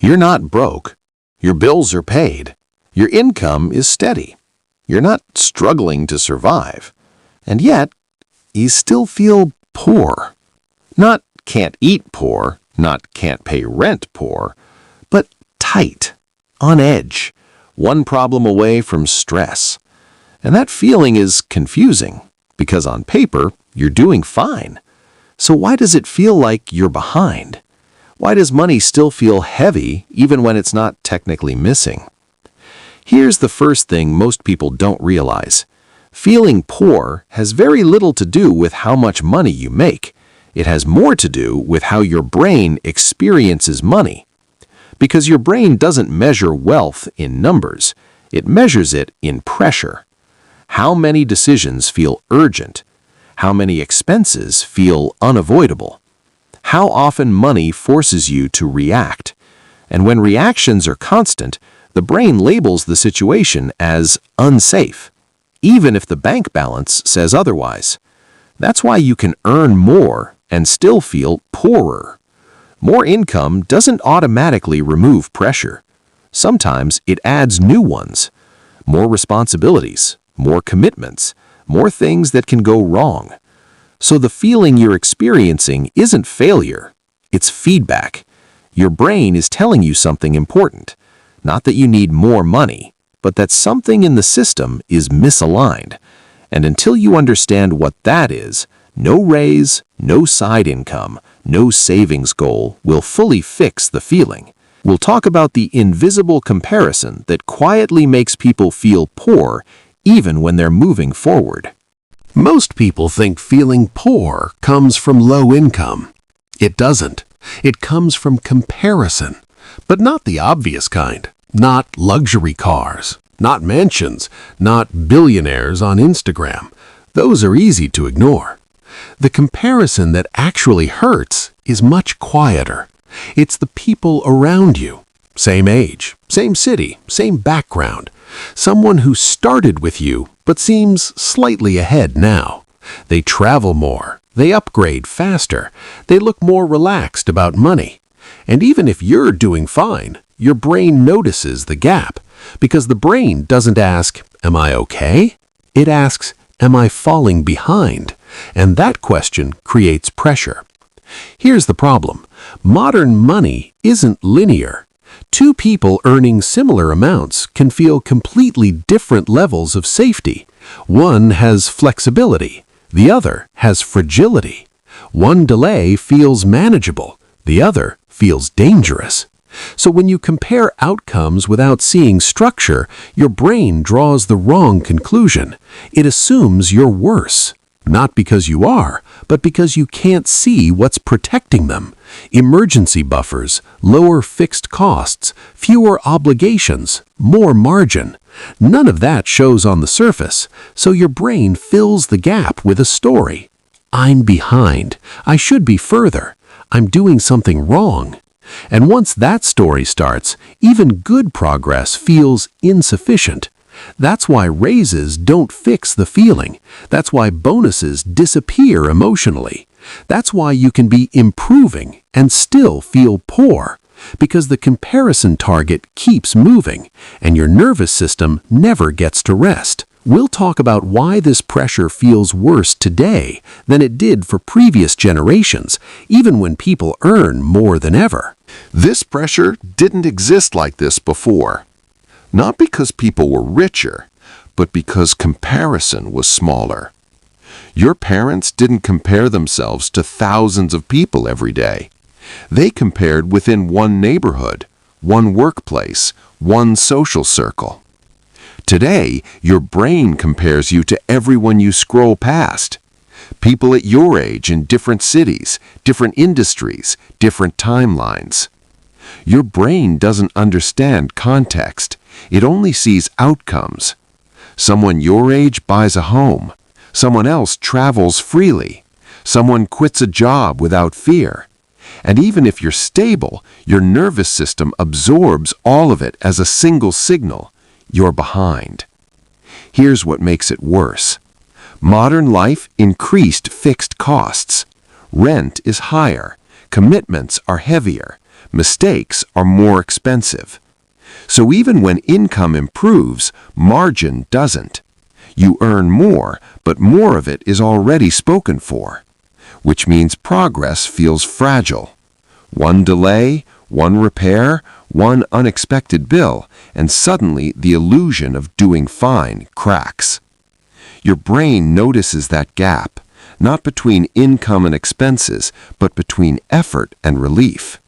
You're not broke. Your bills are paid. Your income is steady. You're not struggling to survive. And yet, you still feel poor. Not can't eat poor, not can't pay rent poor, but tight, on edge, one problem away from stress. And that feeling is confusing, because on paper, you're doing fine. So why does it feel like you're behind? Why does money still feel heavy even when it's not technically missing? Here's the first thing most people don't realize. Feeling poor has very little to do with how much money you make. It has more to do with how your brain experiences money. Because your brain doesn't measure wealth in numbers, it measures it in pressure. How many decisions feel urgent? How many expenses feel unavoidable? How often money forces you to react? And when reactions are constant, the brain labels the situation as unsafe, even if the bank balance says otherwise. That's why you can earn more and still feel poorer. More income doesn't automatically remove pressure. Sometimes it adds new ones. More responsibilities, more commitments, more things that can go wrong. So the feeling you're experiencing isn't failure, it's feedback. Your brain is telling you something important. Not that you need more money, but that something in the system is misaligned. And until you understand what that is, no raise, no side income, no savings goal will fully fix the feeling. We'll talk about the invisible comparison that quietly makes people feel poor even when they're moving forward. Most people think feeling poor comes from low income. It doesn't. It comes from comparison, but not the obvious kind. Not luxury cars, not mansions, not billionaires on Instagram. Those are easy to ignore. The comparison that actually hurts is much quieter. It's the people around you. Same age, same city, same background. Someone who started with you but seems slightly ahead now. They travel more, they upgrade faster, they look more relaxed about money. And even if you're doing fine, your brain notices the gap, because the brain doesn't ask, "Am I okay?" It asks, "Am I falling behind?" And that question creates pressure. Here's the problem. Modern money isn't linear. Two people earning similar amounts can feel completely different levels of safety. One has flexibility, the other has fragility. One delay feels manageable, the other feels dangerous. So when you compare outcomes without seeing structure, your brain draws the wrong conclusion. It assumes you're worse. Not because you are, but because you can't see what's protecting them. Emergency buffers, lower fixed costs, fewer obligations, more margin. None of that shows on the surface, so your brain fills the gap with a story. I'm behind. I should be further. I'm doing something wrong. And once that story starts, even good progress feels insufficient. That's why raises don't fix the feeling. That's why bonuses disappear emotionally. That's why you can be improving and still feel poor. Because the comparison target keeps moving, and your nervous system never gets to rest. We'll talk about why this pressure feels worse today than it did for previous generations, even when people earn more than ever. This pressure didn't exist like this before. Not because people were richer, but because comparison was smaller. Your parents didn't compare themselves to thousands of people every day. They compared within one neighborhood, one workplace, one social circle. Today, your brain compares you to everyone you scroll past. People at your age in different cities, different industries, different timelines. Your brain doesn't understand context. It only sees outcomes. Someone your age buys a home. Someone else travels freely. Someone quits a job without fear. And even if you're stable, your nervous system absorbs all of it as a single signal. You're behind. Here's what makes it worse. Modern life increased fixed costs. Rent is higher. Commitments are heavier. Mistakes are more expensive. So even when income improves, margin doesn't. You earn more, but more of it is already spoken for, which means progress feels fragile. One delay, one repair, one unexpected bill, and suddenly the illusion of doing fine cracks. Your brain notices that gap, not between income and expenses, but between effort and relief.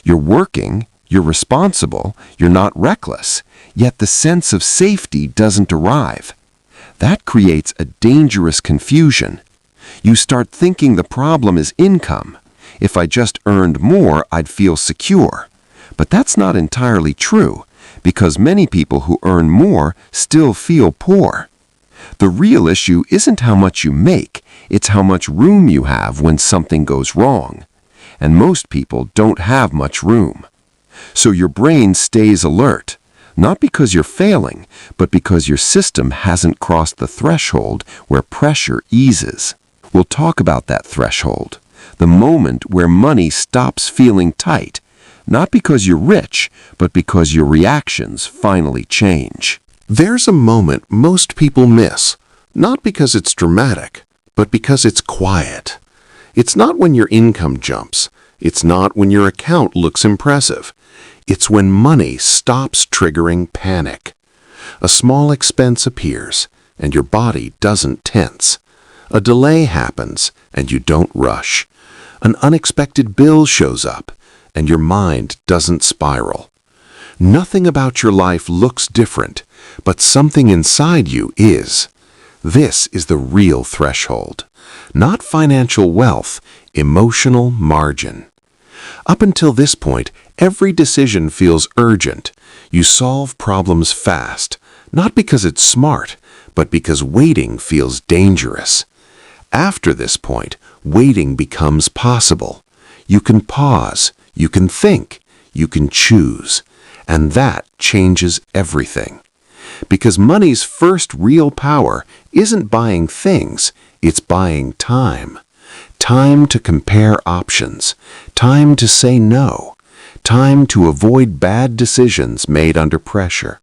You're working, you're responsible, you're not reckless, yet the sense of safety doesn't arrive. That creates a dangerous confusion. You start thinking the problem is income. If I just earned more, I'd feel secure. But that's not entirely true, because many people who earn more still feel poor. The real issue isn't how much you make, it's how much room you have when something goes wrong. And most people don't have much room. So your brain stays alert, not because you're failing, but because your system hasn't crossed the threshold where pressure eases. We'll talk about that threshold, the moment where money stops feeling tight, not because you're rich, but because your reactions finally change. There's a moment most people miss, not because it's dramatic, but because it's quiet. It's not when your income jumps. It's not when your account looks impressive. It's when money stops triggering panic. A small expense appears, and your body doesn't tense. A delay happens, and you don't rush. An unexpected bill shows up, and your mind doesn't spiral. Nothing about your life looks different, but something inside you is. This is the real threshold. Not financial wealth, emotional margin. Up until this point, every decision feels urgent. You solve problems fast, not because it's smart, but because waiting feels dangerous. After this point, waiting becomes possible. You can pause, you can think, you can choose, and that changes everything. Because money's first real power isn't buying things, it's buying time. Time to compare options, time to say no, time to avoid bad decisions made under pressure.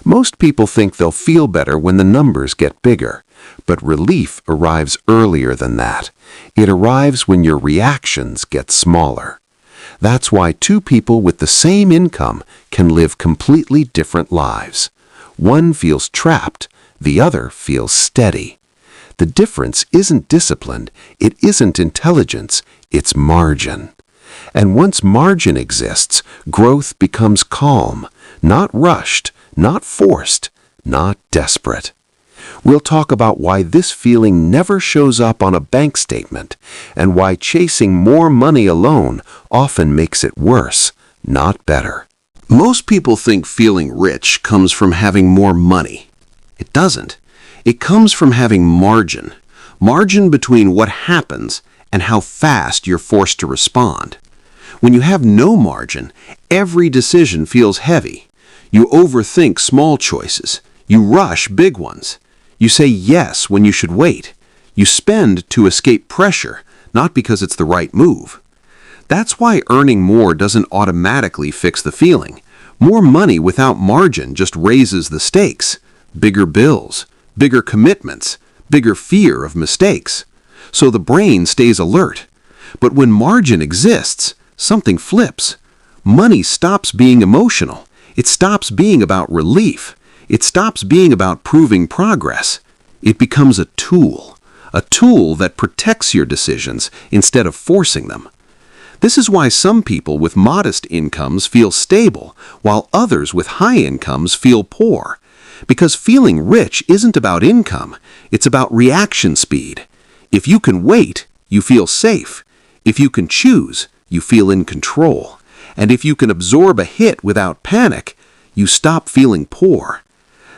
Most people think they'll feel better when the numbers get bigger, but relief arrives earlier than that. It arrives when your reactions get smaller. That's why two people with the same income can live completely different lives. One feels trapped, the other feels steady. The difference isn't discipline, it isn't intelligence, it's margin. And once margin exists, growth becomes calm, not rushed, not forced, not desperate. We'll talk about why this feeling never shows up on a bank statement and why chasing more money alone often makes it worse, not better. Most people think feeling rich comes from having more money. It doesn't. It comes from having margin. Margin between what happens and how fast you're forced to respond. When you have no margin, every decision feels heavy. You overthink small choices. You rush big ones. You say yes when you should wait. You spend to escape pressure, not because it's the right move. That's why earning more doesn't automatically fix the feeling. More money without margin just raises the stakes. Bigger bills, bigger commitments, bigger fear of mistakes. So the brain stays alert. But when margin exists, something flips. Money stops being emotional. It stops being about relief. It stops being about proving progress. It becomes a tool that protects your decisions instead of forcing them. This is why some people with modest incomes feel stable, while others with high incomes feel poor. Because feeling rich isn't about income, it's about reaction speed. If you can wait, you feel safe. If you can choose, you feel in control. And if you can absorb a hit without panic, you stop feeling poor.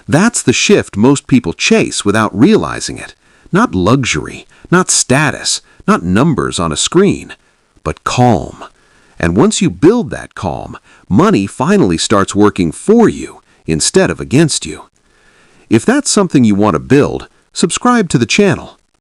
That's the shift most people chase without realizing it. Not luxury, not status, not numbers on a screen, but calm. And once you build that calm, money finally starts working for you instead of against you. If that's something you want to build, subscribe to the channel.